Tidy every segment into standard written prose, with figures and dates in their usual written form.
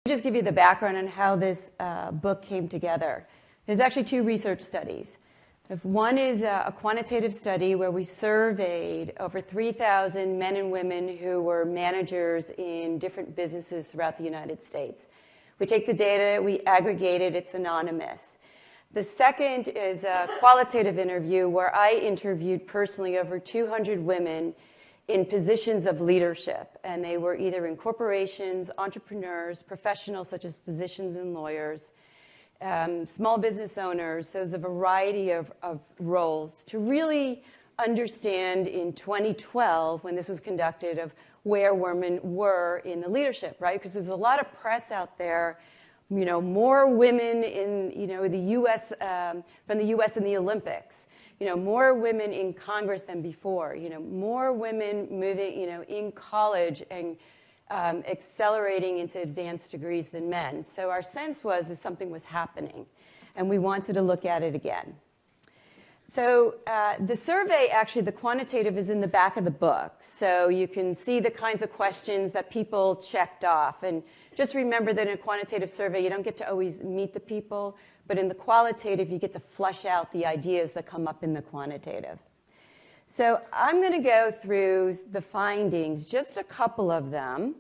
Just give you the background on how this book came together. There's actually two research studies. One is a quantitative study where we surveyed over 3,000 men and women who were managers in different businesses throughout the United States. We take the data, we aggregate it, it's anonymous. The second is a qualitative interview where I interviewed personally over 200 women in positions of leadership, and they were either in corporations, entrepreneurs, professionals such as physicians and lawyers, small business owners. So there's a variety of roles to really understand in 2012, when this was conducted, of where women were in the leadership, right? Because there's a lot of press out there, you know, more women in, you know, the U.S., from the U.S. in the Olympics. You know, more women in Congress than before, you know, more women moving, you know, in college and accelerating into advanced degrees than men. So our sense was that something was happening, and we wanted to look at it again. So the survey, actually, the quantitative is in the back of the book. So you can see the kinds of questions that people checked off. And just remember that in a quantitative survey, you don't get to always meet the people. But in the qualitative, you get to flush out the ideas that come up in the quantitative. So I'm going to go through the findings, just a couple of them.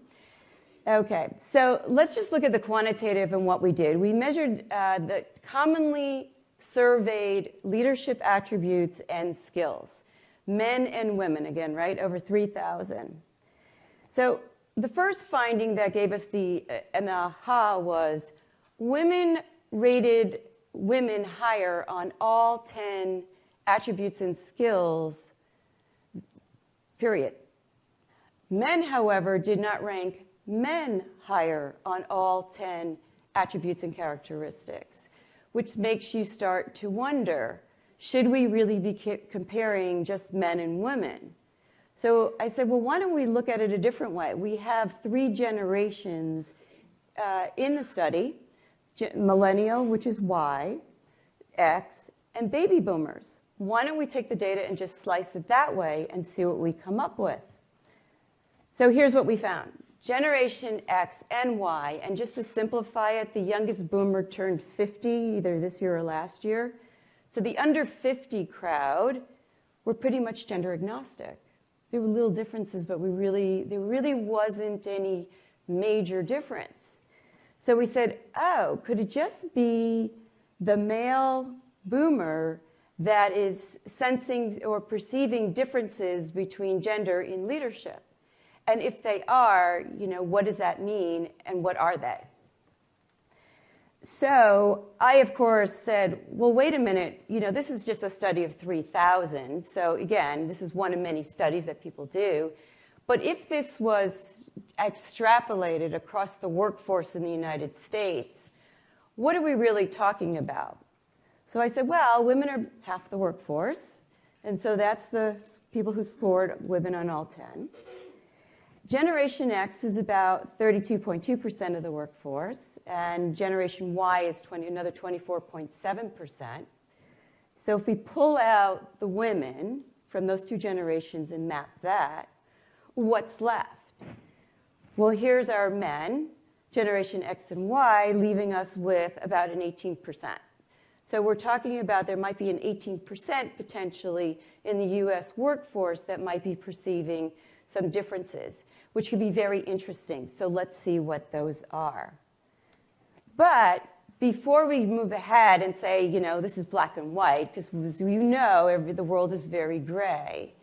OK, so let's just look at the quantitative and what we did. We measured the commonly surveyed leadership attributes and skills, men and women, again, right, over 3,000. So the first finding that gave us an aha was women rated women higher on all 10 attributes and skills, period. Men, however, did not rank men higher on all 10 attributes and characteristics, which makes you start to wonder, should we really be comparing just men and women? So I said, well, why don't we look at it a different way? We have 3 generations in the study: millennial, which is Y, X, and baby boomers. Why don't we take the data and just slice it that way and see what we come up with? So here's what we found. Generation X and Y, and just to simplify it, the youngest boomer turned 50 either this year or last year. So the under 50 crowd were pretty much gender agnostic. There were little differences, but there really wasn't any major difference. So we said, oh, could it just be the male boomer that is sensing or perceiving differences between gender in leadership? And if they are, you know, what does that mean, and what are they? So I, of course, said, well, wait a minute. You know, this is just a study of 3,000. So again, this is one of many studies that people do. But if this was extrapolated across the workforce in the United States, what are we really talking about? So I said, well, women are half the workforce. And so that's the people who scored women on all 10. Generation X is about 32.2% of the workforce, and Generation Y is another 24.7%. So if we pull out the women from those 2 generations and map that, what's left? Well, here's our men, Generation X and Y, leaving us with about an 18%. So we're talking about there might be an 18% potentially in the US workforce that might be perceiving some differences, which could be very interesting. So let's see what those are. But before we move ahead and say, you know, this is black and white, because as you know, the world is very gray,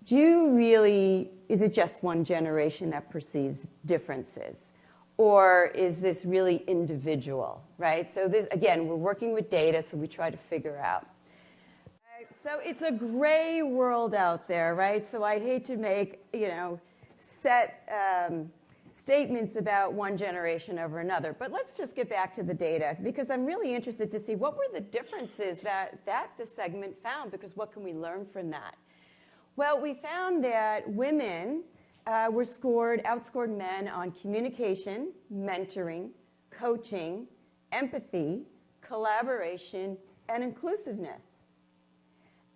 is it just one generation that perceives differences? Or is this really individual, right? So this, again, we're working with data, so we try to figure out. So it's a gray world out there, right? So I hate to make, you know, set statements about one generation over another. But let's just get back to the data, because I'm really interested to see what were the differences that this segment found, because what can we learn from that? Well, we found that women outscored men on communication, mentoring, coaching, empathy, collaboration, and inclusiveness.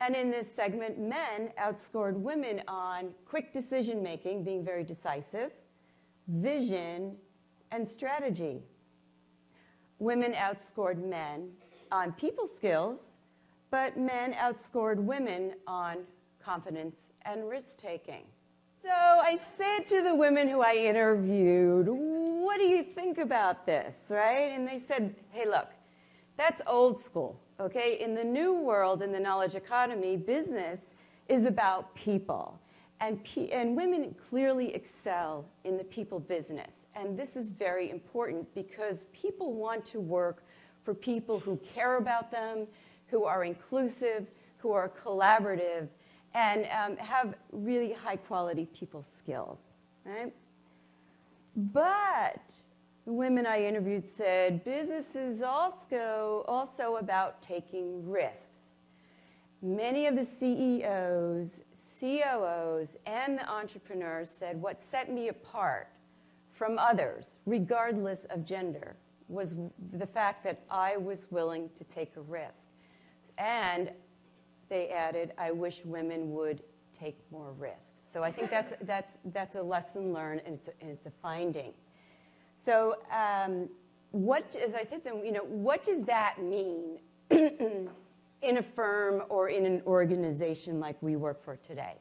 And in this segment, men outscored women on quick decision-making, being very decisive, vision, and strategy. Women outscored men on people skills, but men outscored women on confidence and risk-taking. So I said to the women who I interviewed, what do you think about this, right? And they said, hey, look, that's old school, okay? In the new world, in the knowledge economy, business is about people. And women clearly excel in the people business. And this is very important because people want to work for people who care about them, who are inclusive, who are collaborative, and have really high-quality people skills, right? But the women I interviewed said business is also about taking risks. Many of the CEOs, COOs, and the entrepreneurs said what set me apart from others, regardless of gender, was the fact that I was willing to take a risk. And they added, I wish women would take more risks. So I think that's a lesson learned, and it's a finding. So as I said to them, what does that mean in a firm or in an organization like we work for today?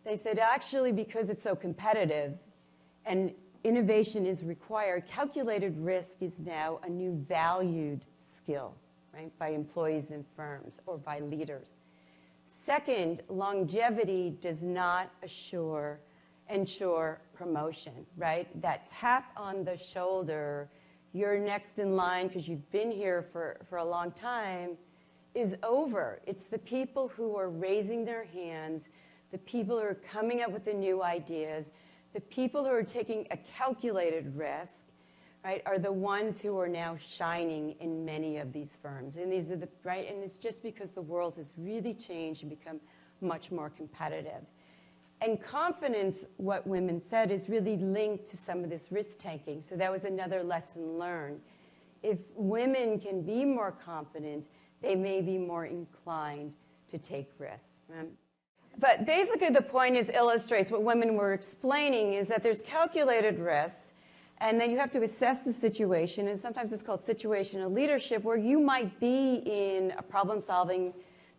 They said, actually, because it's so competitive and innovation is required, calculated risk is now a new valued skill, right, by employees in firms or by leaders. Second, longevity does not ensure promotion, right? That tap on the shoulder, you're next in line because you've been here for a long time, is over. It's the people who are raising their hands, the people who are coming up with the new ideas, the people who are taking a calculated risk, right, are the ones who are now shining in many of these firms. And these are right, and it's just because the world has really changed and become much more competitive. And confidence, what women said, is really linked to some of this risk-taking. So that was another lesson learned. If women can be more confident, they may be more inclined to take risks. Right? But basically the point illustrates what women were explaining is that there's calculated risks, and then you have to assess the situation, and sometimes it's called situational leadership, where you might be in a problem-solving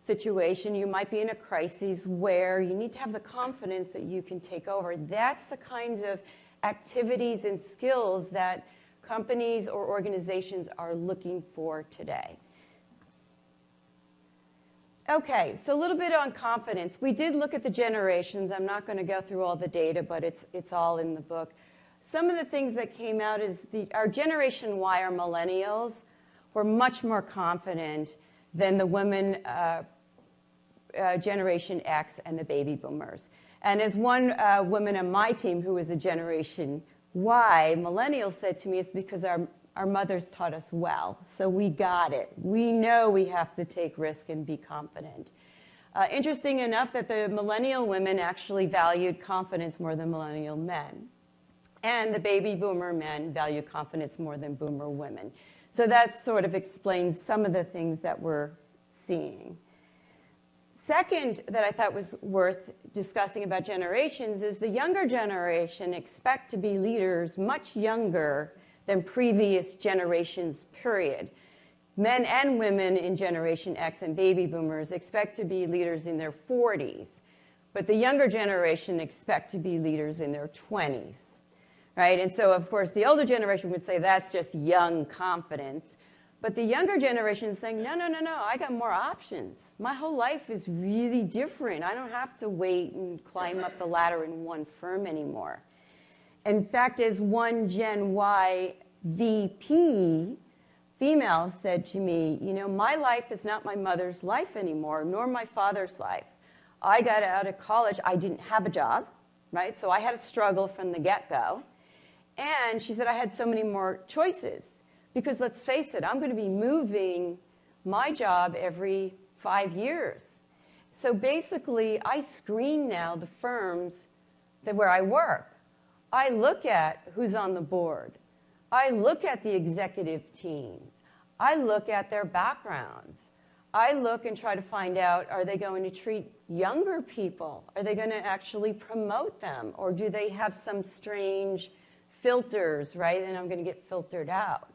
situation, you might be in a crisis where you need to have the confidence that you can take over. That's the kinds of activities and skills that companies or organizations are looking for today. Okay, so a little bit on confidence. We did look at the generations. I'm not going to go through all the data, but it's all in the book. Some of the things that came out is our Generation Y, our millennials, were much more confident than the women Generation X and the baby boomers. And as one woman on my team who was a Generation Y, millennial, said to me, it's because our mothers taught us well, so we got it. We know we have to take risk and be confident. Interesting enough that the millennial women actually valued confidence more than millennial men. And the baby boomer men value confidence more than boomer women. So that sort of explains some of the things that we're seeing. Second that I thought was worth discussing about generations is the younger generation expect to be leaders much younger than previous generations, period. Men and women in Generation X and baby boomers expect to be leaders in their 40s, but the younger generation expect to be leaders in their 20s, right? And so, of course, the older generation would say that's just young confidence, but the younger generation is saying, no, I got more options. My whole life is really different. I don't have to wait and climb up the ladder in one firm anymore. In fact, as one Gen Y VP female said to me, my life is not my mother's life anymore, nor my father's life. I got out of college, I didn't have a job, right? So I had a struggle from the get-go. And she said I had so many more choices. Because let's face it, I'm going to be moving my job every 5 years. So basically, I screen now the firms where I work. I look at who's on the board. I look at the executive team. I look at their backgrounds. I look and try to find out, are they going to treat younger people? Are they going to actually promote them? Or do they have some strange filters, right? And I'm going to get filtered out.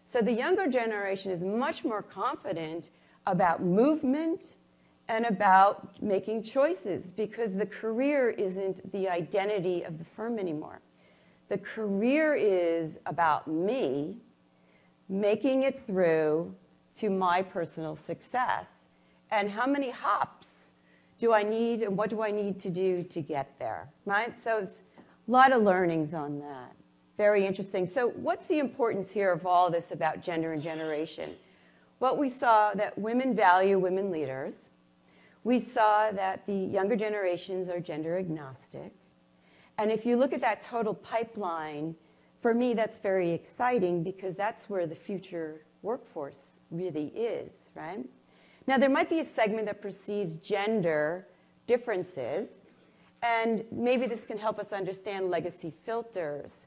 So the younger generation is much more confident about movement and about making choices because the career isn't the identity of the firm anymore. The career is about me making it through to my personal success. And how many hops do I need and what do I need to do to get there, right? So it's a lot of learnings on that. Very interesting. So what's the importance here of all this about gender and generation? Well, we saw that women value women leaders. We saw that the younger generations are gender agnostic. And if you look at that total pipeline, for me, that's very exciting because that's where the future workforce really is, right? Now, there might be a segment that perceives gender differences, and maybe this can help us understand legacy filters.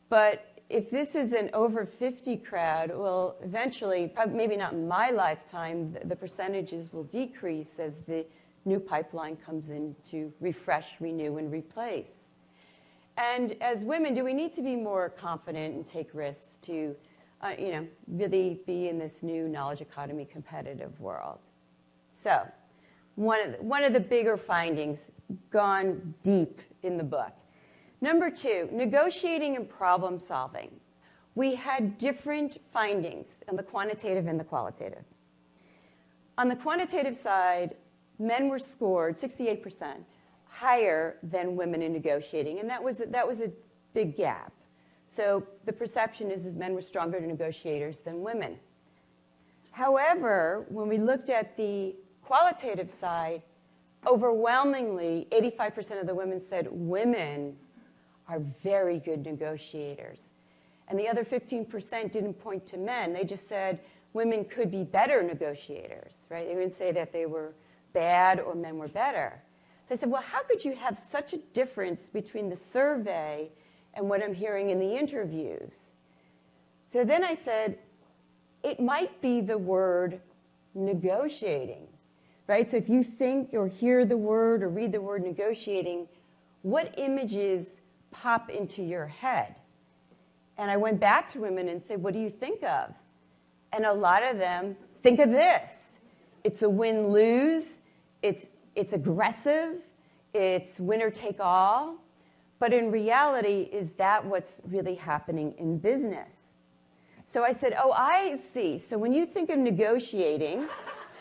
But if this is an over 50 crowd, well, eventually, probably maybe not in my lifetime, the percentages will decrease as the new pipeline comes in to refresh, renew, and replace. And as women, do we need to be more confident and take risks to really be in this new knowledge economy competitive world? So one of the bigger findings, gone deep in the book. Number 2, negotiating and problem solving. We had different findings on the quantitative and the qualitative. On the quantitative side, men were scored 68% higher than women in negotiating, and that was a big gap. So the perception is men were stronger negotiators than women. However, when we looked at the qualitative side, overwhelmingly, 85% of the women said women are very good negotiators. And the other 15% didn't point to men. They just said women could be better negotiators, right? They didn't say that they were bad or men were better. So I said, well, how could you have such a difference between the survey and what I'm hearing in the interviews? So then I said, it might be the word negotiating, right? So if you think or hear the word or read the word negotiating, what images pop into your head? And I went back to women and said, what do you think of? And a lot of them think of this. It's a win-lose. It's aggressive. It's winner take all. But in reality, is that what's really happening in business? So I said, oh, I see. So when you think of negotiating,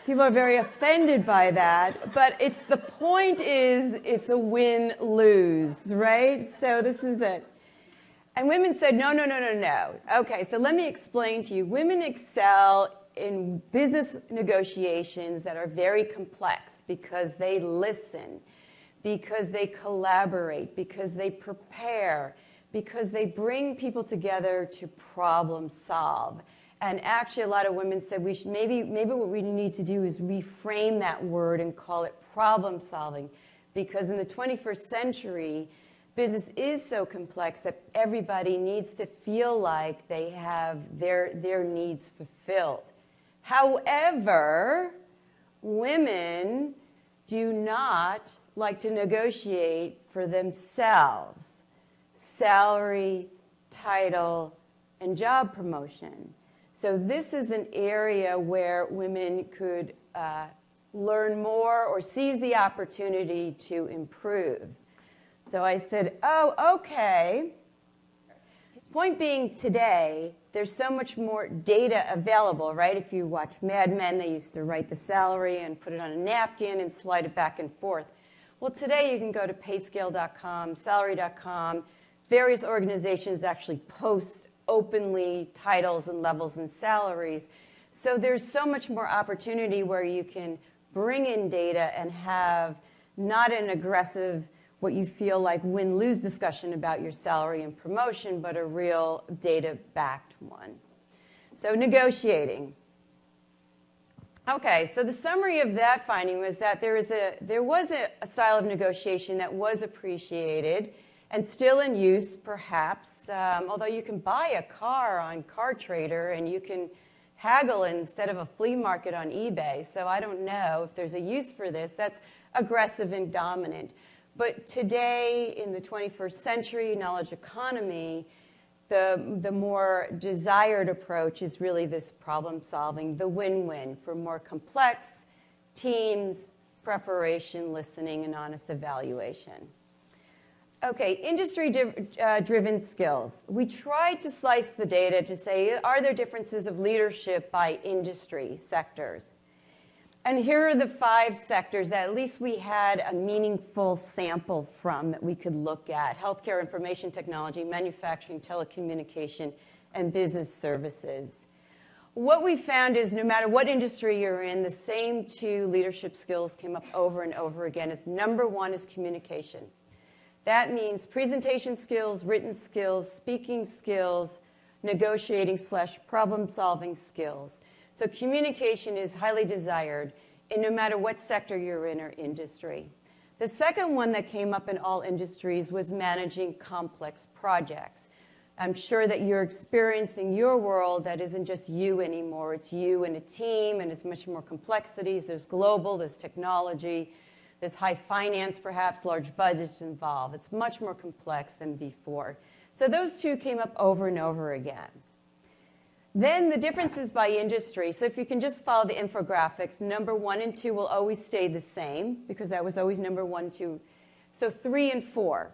people are very offended by that. But the point is it's a win-lose, right? So this is it. And women said, no. Okay, so let me explain to you. Women excel in business negotiations that are very complex because they listen, because they collaborate, because they prepare, because they bring people together to problem solve. And actually, a lot of women said we should maybe what we need to do is reframe that word and call it problem solving, because in the 21st century, business is so complex that everybody needs to feel like they have their needs fulfilled. However, women do not like to negotiate for themselves. Salary, title, and job promotion. So this is an area where women could learn more or seize the opportunity to improve. So I said, oh, okay. Point being, today, there's so much more data available, right? If you watch Mad Men, they used to write the salary and put it on a napkin and slide it back and forth. Well, today you can go to payscale.com, salary.com. Various organizations actually post openly titles and levels and salaries. So there's so much more opportunity where you can bring in data and have not an aggressive, what you feel like win-lose discussion about your salary and promotion, but a real data-backed one. So negotiating. Okay, so the summary of that finding was that there was a style of negotiation that was appreciated and still in use, perhaps, although you can buy a car on Car Trader and you can haggle instead of a flea market on eBay. So I don't know if there's a use for this. That's aggressive and dominant. But today, in the 21st century knowledge economy, The more desired approach is really this problem solving, the win-win for more complex teams, preparation, listening, and honest evaluation. Okay, industry-driven skills. We tried to slice the data to say, are there differences of leadership by industry sectors? And here are the 5 sectors that at least we had a meaningful sample from that we could look at: healthcare, information technology, manufacturing, telecommunication, and business services. What we found is no matter what industry you're in, the same 2 leadership skills came up over and over again. As number 1 is communication. That means presentation skills, written skills, speaking skills, negotiating/problem-solving skills. So communication is highly desired in no matter what sector you're in or industry. The second one that came up in all industries was managing complex projects. I'm sure that you're experiencing your world that isn't just you anymore. It's you and a team, and it's much more complexities. There's global, there's technology, there's high finance, perhaps, large budgets involved. It's much more complex than before. So those 2 came up over and over again. Then the differences by industry. So if you can just follow the infographics, number 1 and 2 will always stay the same because that was always number 1, 2. So 3 and 4.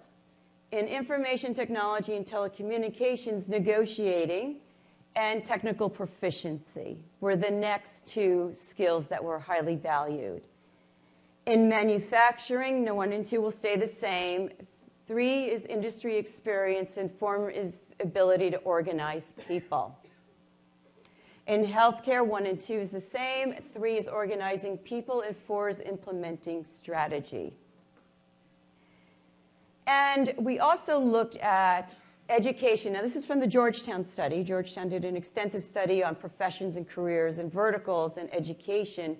In information technology and telecommunications, negotiating and technical proficiency were the next 2 skills that were highly valued. In manufacturing, 1 and 2 will stay the same. 3 is industry experience, and 4 is ability to organize people. In healthcare, 1 and 2 is the same. 3 is organizing people, and 4 is implementing strategy. And we also looked at education. Now, this is from the Georgetown study. Georgetown did an extensive study on professions and careers and verticals and education.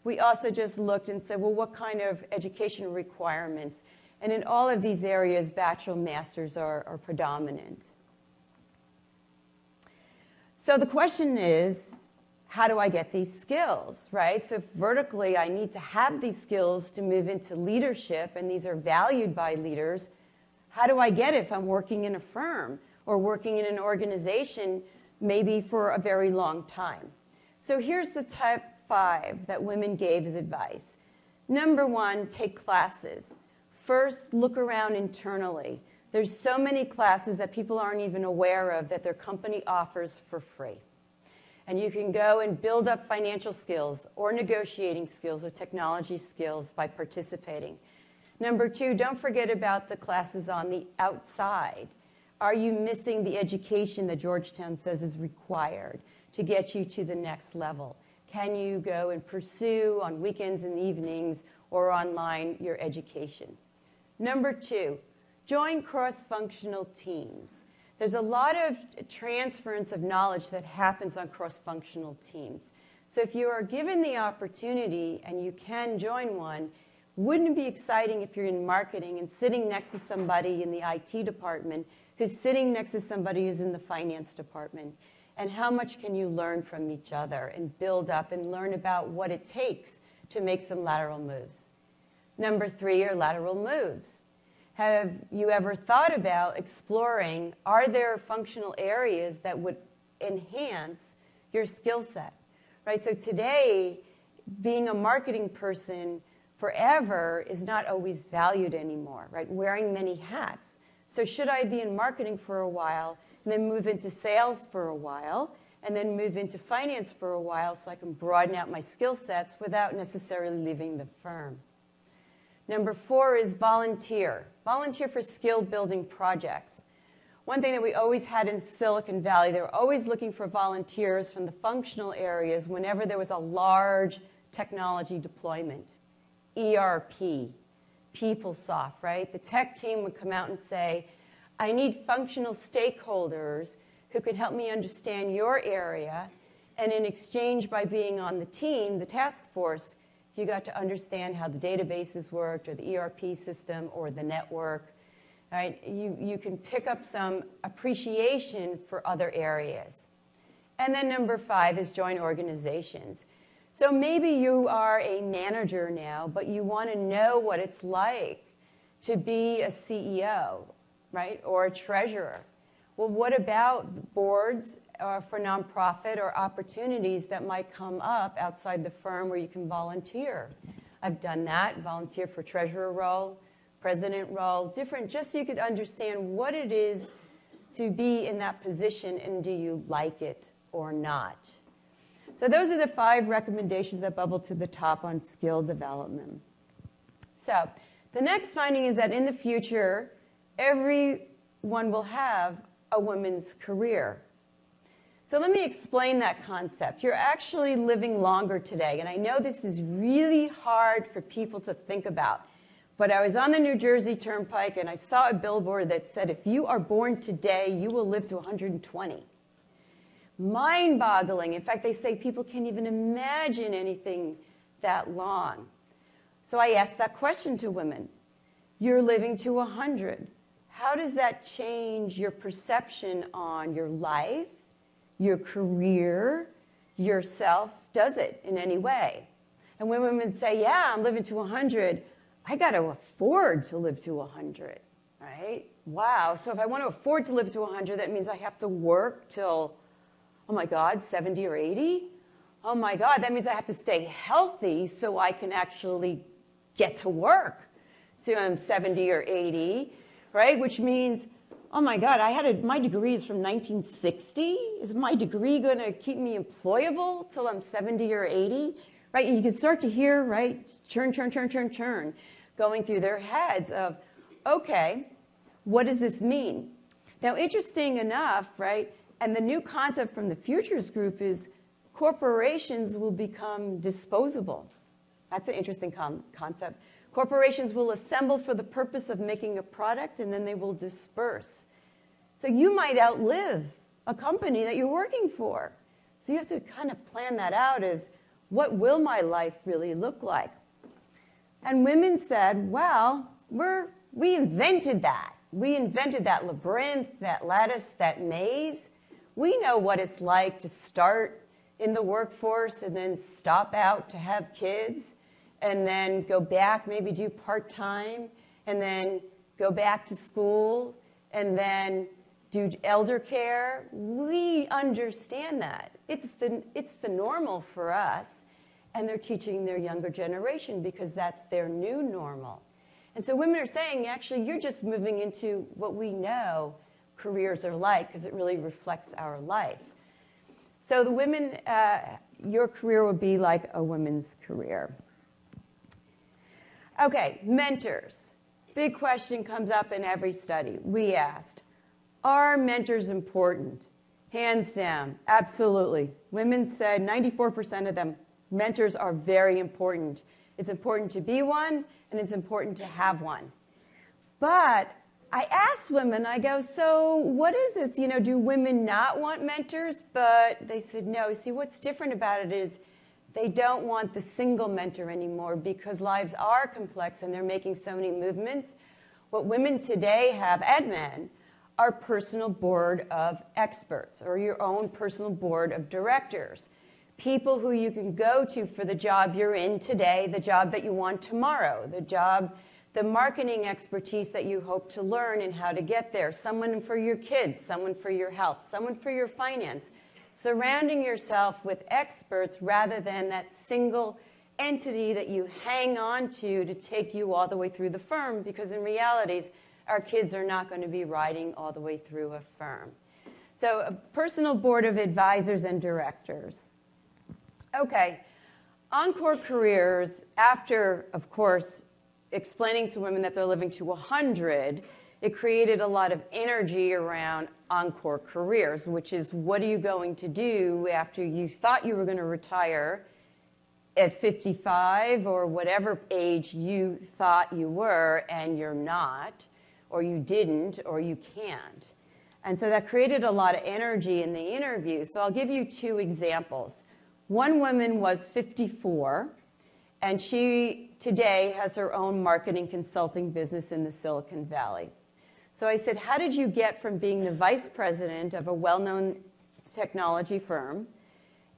We also just looked and said, well, what kind of education requirements? And in all of these areas, bachelor and masters are predominant. So the question is, how do I get these skills, right? So if vertically I need to have these skills to move into leadership, and these are valued by leaders, how do I get it if I'm working in a firm or working in an organization maybe for a very long time? So here's the top 5 that women gave as advice. Number 1, take classes. First, look around internally. There's so many classes that people aren't even aware of that their company offers for free. And you can go and build up financial skills or negotiating skills or technology skills by participating. Number 2, don't forget about the classes on the outside. Are you missing the education that Georgetown says is required to get you to the next level? Can you go and pursue on weekends and evenings or online your education? Number 2, join cross-functional teams. There's a lot of transference of knowledge that happens on cross-functional teams. So if you are given the opportunity and you can join one, wouldn't it be exciting if you're in marketing and sitting next to somebody in the IT department who's sitting next to somebody who's in the finance department? And how much can you learn from each other and build up and learn about what it takes to make some lateral moves? Number 3 are lateral moves. Have you ever thought about exploring, are there functional areas that would enhance your skill set? Right? So today, being a marketing person forever is not always valued anymore, right? Wearing many hats. So should I be in marketing for a while and then move into sales for a while and then move into finance for a while so I can broaden out my skill sets without necessarily leaving the firm? Number 4 is volunteer. Volunteer for skill-building projects. One thing that we always had in Silicon Valley, they were always looking for volunteers from the functional areas whenever there was a large technology deployment. ERP, PeopleSoft, right? The tech team would come out and say, I need functional stakeholders who can help me understand your area, and in exchange by being on the team, the task force, you got to understand how the databases worked or the ERP system or the network. Right? You can pick up some appreciation for other areas. And then number 5 is join organizations. So maybe you are a manager now, but you want to know what it's like to be a CEO, right? Or a treasurer. Well, what about boards for nonprofit or opportunities that might come up outside the firm where you can volunteer? I've done that, volunteer for treasurer role, president role, different, just so you could understand what it is to be in that position and do you like it or not. So those are the 5 recommendations that bubble to the top on skill development. So the next finding is that in the future, everyone will have a woman's career. So let me explain that concept. You're actually living longer today, and I know this is really hard for people to think about, but I was on the New Jersey Turnpike and I saw a billboard that said, if you are born today, you will live to 120. Mind-boggling. In fact, they say people can't even imagine anything that long. So I asked that question to women. You're living to 100. How does that change your perception on your life, your career, yourself? Does it in any way? And when women say, yeah, I'm living to 100, I got to afford to live to 100, right? Wow. So if I want to afford to live to 100, that means I have to work till, oh my God, 70 or 80? Oh my God, that means I have to stay healthy so I can actually get to work till I'm 70 or 80, right? Which means, oh my God, my degree is from 1960. Is my degree going to keep me employable till I'm 70 or 80? Right? And you can start to hear, right, churn, going through their heads of, okay, what does this mean? Now, interesting enough, right, and the new concept from the Futures Group is corporations will become disposable. That's an interesting concept. Corporations will assemble for the purpose of making a product, and then they will disperse. So you might outlive a company that you're working for. So you have to kind of plan that out as, what will my life really look like? And women said, well, we invented that. We invented that labyrinth, that lattice, that maze. We know what it's like to start in the workforce and then stop out to have kids and then go back, maybe do part-time, and then go back to school, and then do elder care. We understand that. It's the normal for us, and they're teaching their younger generation because that's their new normal. And so women are saying, actually, you're just moving into what we know careers are like because it really reflects our life. So the women, your career would be like a woman's career. Okay, mentors. Big question comes up in every study. We asked, are mentors important? Hands down, absolutely. Women said, 94% of them, mentors are very important. It's important to be one, and it's important to have one. But I asked women, I go, so what is this? You know, do women not want mentors? But they said, no. See, what's different about it is they don't want the single mentor anymore because lives are complex and they're making so many movements. What women today have, and men, are personal board of experts or your own personal board of directors. People who you can go to for the job you're in today, the job that you want tomorrow, the marketing expertise that you hope to learn and how to get there, someone for your kids, someone for your health, someone for your finance. Surrounding yourself with experts rather than that single entity that you hang on to take you all the way through the firm, because in realities, our kids are not going to be riding all the way through a firm. So a personal board of advisors and directors. Okay, Encore Careers, after, of course, explaining to women that they're living to 100, it created a lot of energy around Encore Careers, which is what are you going to do after you thought you were going to retire at 55 or whatever age you thought you were and you're not, or you didn't, or you can't. And so that created a lot of energy in the interview. So I'll give you 2 examples. One woman was 54, and she today has her own marketing consulting business in the Silicon Valley. So I said, how did you get from being the vice president of a well-known technology firm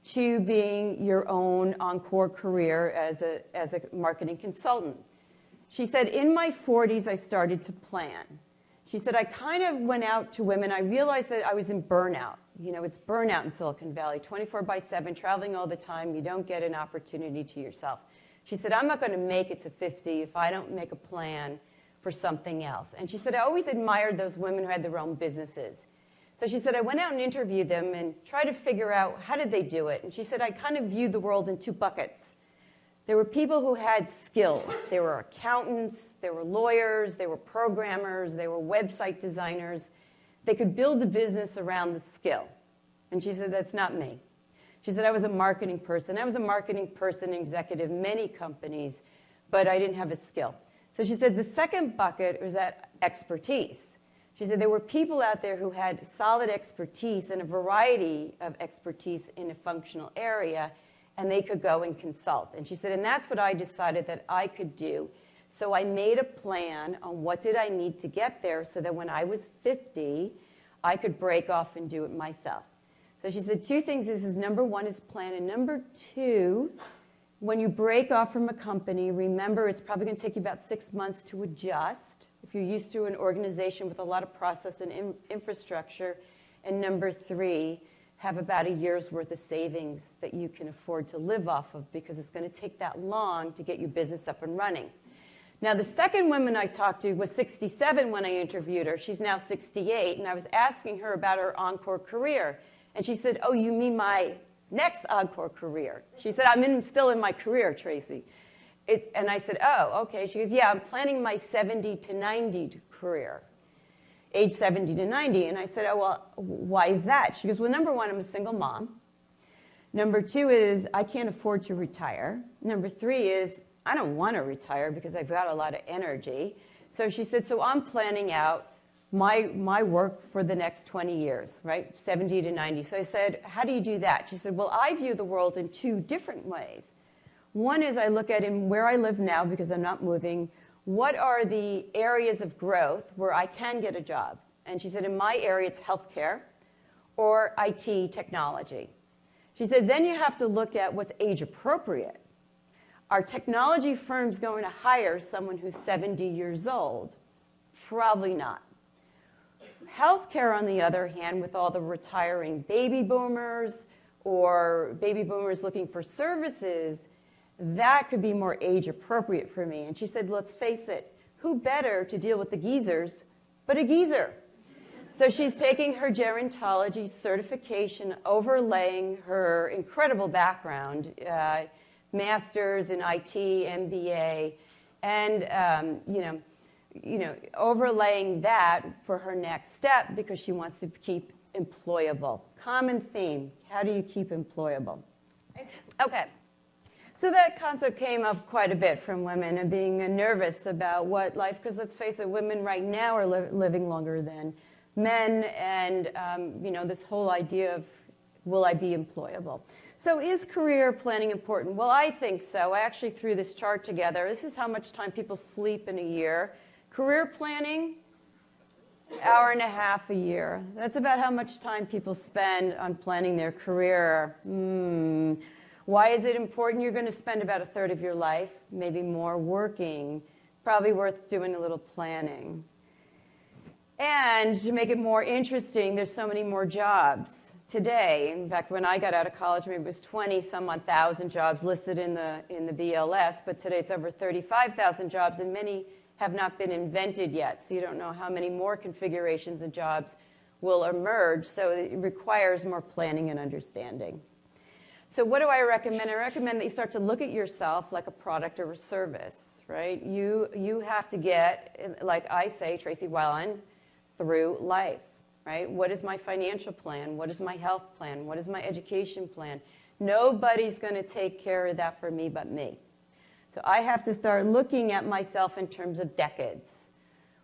to being your own Encore career as a marketing consultant? She said, in my 40s, I started to plan. She said, I kind of went out to women. I realized that I was in burnout. You know, it's burnout in Silicon Valley, 24/7, traveling all the time. You don't get an opportunity to yourself. She said, I'm not going to make it to 50 if I don't make a plan for something else. And she said, I always admired those women who had their own businesses. So she said, I went out and interviewed them and tried to figure out how did they do it. And she said, I kind of viewed the world in two buckets. There were people who had skills. There were accountants, there were lawyers, there were programmers, there were website designers. They could build a business around the skill. And she said, that's not me. She said, I was a marketing person. I was a marketing person, executive, many companies, but I didn't have a skill. So she said, the second bucket was that expertise. She said, there were people out there who had solid expertise and a variety of expertise in a functional area, and they could go and consult. And she said, and that's what I decided that I could do. So I made a plan on what did I need to get there so that when I was 50, I could break off and do it myself. So she said two things. This is number one is plan. And number two, when you break off from a company, remember it's probably going to take you about 6 months to adjust if you're used to an organization with a lot of process and infrastructure. And number three, have about a year's worth of savings that you can afford to live off of because it's going to take that long to get your business up and running. Now, the second woman I talked to was 67 when I interviewed her. She's now 68, and I was asking her about her encore career. And she said, oh, you mean my next encore career? She said, still in my career, Tracey. And I said, oh, okay. She goes, yeah, I'm planning my 70 to 90 career, age 70 to 90. And I said, oh, well, why is that? She goes, well, number one, I'm a single mom. Number two is I can't afford to retire. Number three is I don't want to retire because I've got a lot of energy. So she said, so I'm planning out my work for the next 20 years, right, 70 to 90. So I said, how do you do that? She said, well, I view the world in two different ways. One is I look at in where I live now because I'm not moving. What are the areas of growth where I can get a job? And she said, in my area, it's healthcare or IT technology. She said, then you have to look at what's age appropriate. Are technology firms going to hire someone who's 70 years old? Probably not. Healthcare, on the other hand, with all the retiring baby boomers or baby boomers looking for services, that could be more age appropriate for me. And she said, let's face it, who better to deal with the geezers but a geezer? So she's taking her gerontology certification, overlaying her incredible background, master's in IT, MBA, and overlaying that for her next step because she wants to keep employable. Common theme, how do you keep employable? Okay, so that concept came up quite a bit from women and being nervous about what life, because let's face it, women right now are living longer than men, and this whole idea of will I be employable? So is career planning important? Well, I think so. I actually threw this chart together. This is how much time people sleep in a year. Career planning, hour and a half a year. That's about how much time people spend on planning their career. Why is it important? You're going to spend about a third of your life, maybe more, working. Probably worth doing a little planning. And to make it more interesting, there's so many more jobs today. In fact, when I got out of college, maybe it was 20-some-odd thousand jobs listed in the BLS, but today it's over 35,000 jobs, and many have not been invented yet. So you don't know how many more configurations of jobs will emerge. So it requires more planning and understanding. So what do I recommend? I recommend that you start to look at yourself like a product or a service, right? You have to get, like I say, Tracey Wilen, through life. Right? What is my financial plan? What is my health plan? What is my education plan? Nobody's going to take care of that for me but me. So I have to start looking at myself in terms of decades.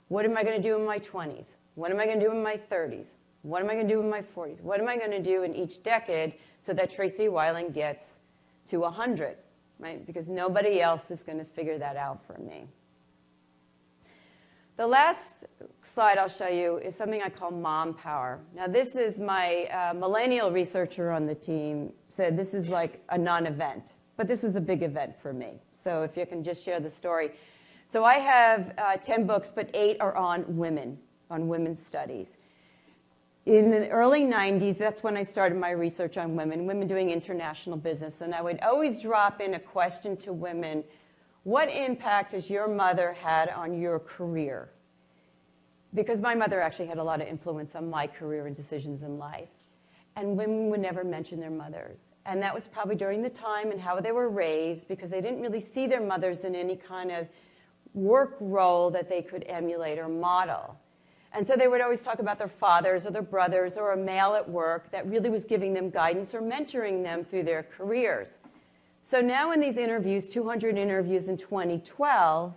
What am I going to do in my 20s? What am I going to do in my 30s? What am I going to do in my 40s? What am I going to do in each decade so that Tracey Wilen gets to 100? Right? Because nobody else is going to figure that out for me. The last slide I'll show you is something I call mom power. Now, this is my millennial researcher on the team said this is like a non-event, but this was a big event for me. So if you can just share the story. So I have 10 books, but 8 are on women. on women's studies. In the early 90s, that's when I started my research on women doing international business. And I would always drop in a question to women, what impact has your mother had on your career? Because my mother actually had a lot of influence on my career and decisions in life. And women would never mention their mothers. And that was probably during the time and how they were raised, because they didn't really see their mothers in any kind of work role that they could emulate or model. And so they would always talk about their fathers or their brothers or a male at work that really was giving them guidance or mentoring them through their careers. So now in these interviews, 200 interviews in 2012,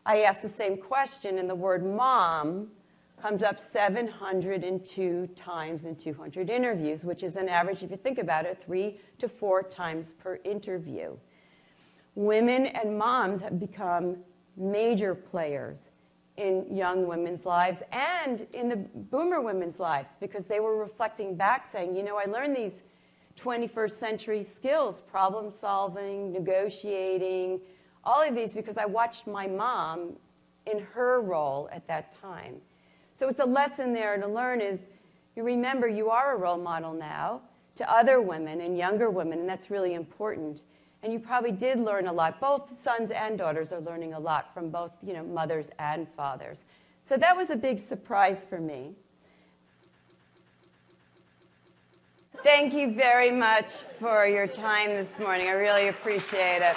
I asked the same question, and the word mom comes up 702 times in 200 interviews, which is an average, if you think about it, 3 to 4 times per interview. Women and moms have become major players in young women's lives and in the boomer women's lives, because they were reflecting back saying, you know, I learned these 21st century skills, problem solving, negotiating, all of these because I watched my mom in her role at that time. So it's a lesson there to learn is you remember you are a role model now to other women and younger women, and that's really important. And you probably did learn a lot. Both sons and daughters are learning a lot from both, you know, mothers and fathers. So that was a big surprise for me. Thank you very much for your time this morning. I really appreciate it.